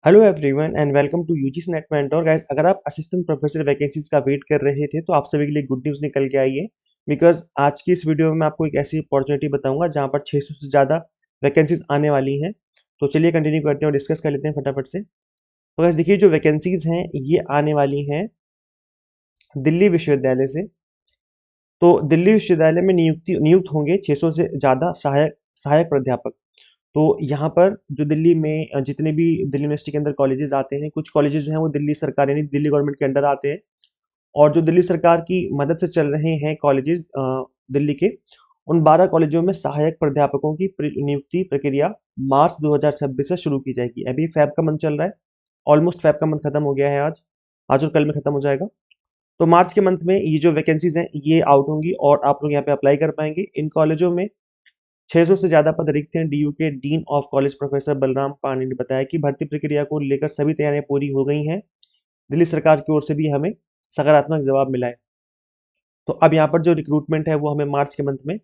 Hello everyone and welcome to UGC NET mentor guys. अगर आप assistant professor vacancies का wait कर रहे थे तो आप सभी के लिए गुड न्यूज़ निकल के आई है। बिकॉज आज की इस वीडियो में मैं आपको एक ऐसी अपॉर्चुनिटी बताऊंगा जहां पर 600 से ज़्यादा वैकेंसीज आने वाली हैं। तो चलिए कंटिन्यू करते हैं और डिस्कस कर लेते हैं फटाफट से। तो गाइस देखिए, जो वैकेंसीज हैं ये आने वाली हैं दिल्ली विश्वविद्यालय से। तो दिल्ली विश्वविद्यालय में नियुक्त होंगे 600 से ज़्यादा सहायक सहायक प्राध्यापक। तो यहाँ पर जो दिल्ली में जितने भी दिल्ली यूनिवर्सिटी के अंदर कॉलेजेस आते हैं, कुछ कॉलेजेस हैं वो दिल्ली सरकार यानी दिल्ली गवर्नमेंट के अंडर आते हैं। और जो दिल्ली सरकार की मदद से चल रहे हैं कॉलेजेस दिल्ली के, उन 12 कॉलेजों में सहायक प्राध्यापकों की नियुक्ति प्रक्रिया मार्च 2026 से शुरू की जाएगी। अभी फैब का मंथ चल रहा है, ऑलमोस्ट फैब का मंथ खत्म हो गया है। आज आज और कल में खत्म हो जाएगा। तो मार्च के मंथ में ये जो वैकेंसीज हैं ये आउट होंगी और आप लोग यहाँ पे अप्लाई कर पाएंगे। इन कॉलेजों में 600 से ज्यादा पद रिक्त हैं। डीयू के dean of college professor Balram Pandey ने बताया कि भर्ती प्रक्रिया को लेकर सभी तैयारियां पूरी हो गई हैं। दिल्ली सरकार की ओर से भी हमें सकारात्मक जवाब मिला है। तो अब यहाँ पर जो रिक्रूटमेंट है वो हमें मार्च के मंथ में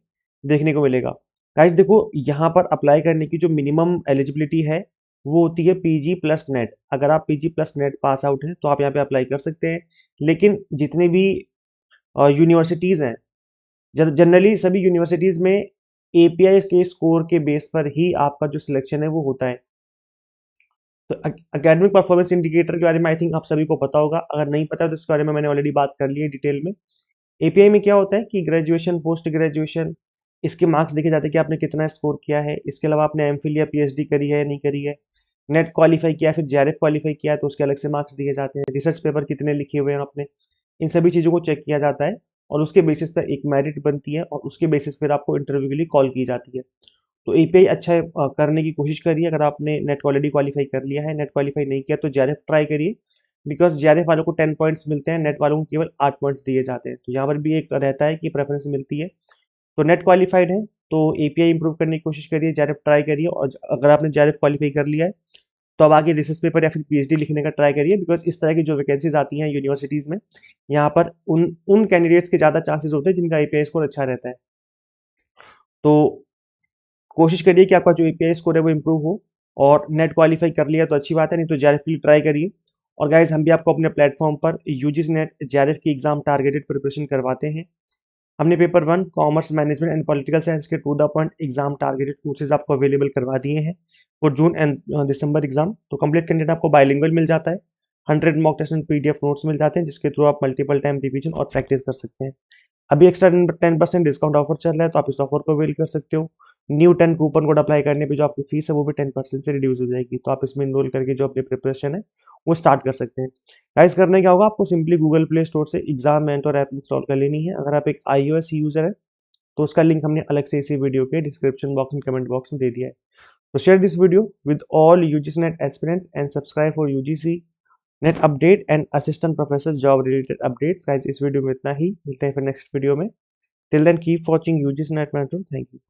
देखने को मिलेगा। गाइस देखो, यहाँ पर अप्लाई करने की जो मिनिमम एलिजिबिलिटी है वो होती है पीजी प्लस नेट। अगर आप PG plus net pass out हैं तो आप यहाँ पे अप्लाई कर सकते हैं। लेकिन जितने भी यूनिवर्सिटीज़ हैं, जनरली सभी यूनिवर्सिटीज़ में एपीआई के स्कोर के बेस पर ही आपका जो सिलेक्शन है वो होता है। तो एकेडमिक परफॉर्मेंस इंडिकेटर के बारे में आई थिंक आप सभी को पता होगा। अगर नहीं पता है तो इसके बारे में मैंने ऑलरेडी बात कर ली है डिटेल में। एपीआई में क्या होता है कि ग्रेजुएशन, पोस्ट ग्रेजुएशन, इसके मार्क्स देखे जाते हैं कि आपने कितना स्कोर किया है। इसके अलावा आपने एमफिल या पीएचडी करी है या नहीं करी है, नेट क्वालिफाई किया है, फिर जेआरएफ क्वालिफाई किया है तो उसके अलग से मार्क्स दिए जाते हैं। रिसर्च पेपर कितने लिखे हुए हैं आपने, इन सभी चीज़ों को चेक किया जाता है और उसके बेसिस पर एक मेरिट बनती है और उसके बेसिस पर आपको इंटरव्यू के लिए कॉल की जाती है। तो एपीआई अच्छा करने की कोशिश करिए। अगर आपने नेट ऑलरेडी क्वालिफाई कर लिया है, नेट क्वालिफाई नहीं किया तो जेआरएफ ट्राई करिए। बिकॉज जेआरएफ वालों को 10 पॉइंट्स मिलते हैं, नेट वालों को केवल 8 पॉइंट्स दिए जाते हैं। तो यहाँ पर भी एक रहता है कि प्रेफरेंस मिलती है। तो नेट क्वालिफाइड है तो एपीआई इंप्रूव करने की कोशिश करिए, जेआरएफ ट्राई करिए। और अगर आपने जेआरएफ क्वालिफाई कर लिया है तो अब आगे रिसर्च पेपर या फिर पीएचडी लिखने का ट्राई करिए। बिकॉज इस तरह की जो वैकेंसीज आती हैं यूनिवर्सिटीज़ में, यहाँ पर उन उन कैंडिडेट्स के ज़्यादा चांसेस होते हैं जिनका एपीआई स्कोर अच्छा रहता है। तो कोशिश करिए कि आपका जो एपीआई स्कोर है वो इम्प्रूव हो। और नेट क्वालिफाई कर लिया तो अच्छी बात है, नहीं तो जेआरएफ के लिए ट्राई करिए। और गाइज, हम भी आपको अपने प्लेटफॉर्म पर यूजीसी नेट जेआरएफ की एग्जाम टारगेटेड प्रिपरेशन करवाते हैं। हमने paper 1 commerce management and political science के to the point exam targeted courses आपको अवेलेबल करवा दिए हैं for June and December exam. तो कंप्लीट कंटेंट आपको बाइलिंगुअल मिल जाता है। 100 mock test and PDF notes मिल जाते हैं जिसके थ्रू आप मल्टीपल टाइम रिवीजन और प्रैक्टिस कर सकते हैं। अभी एक्स्ट्रा 10% डिस्काउंट ऑफर चल रहा है तो आप इस ऑफर को अवेल कर सकते हो। न्यू 10 कूपन कोड अप्लाई करने पे जो आपकी फीस है वो भी 10% से रिड्यूस हो जाएगी। तो आप इसमें इनरोल करके जो अपनी प्रिपरेशन है वो स्टार्ट कर सकते हैं। गाइस, करने क्या होगा, आपको सिंपली गूगल प्ले स्टोर से एग्जाम मेंटर ऐप इंस्टॉल कर लेनी है। अगर आप एक iOS यूजर है तो उसका लिंक हमने अलग से इसी वीडियो के description box and comment box में दे दिया है। तो share this video with all UGC NET aspirants and subscribe for UGC NET update and assistant professor job related updates. Guys, इस वीडियो में इतना ही, मिलते हैं फिर नेक्स्ट वीडियो में। Till then keep watching UGC NET mentor. Thank you.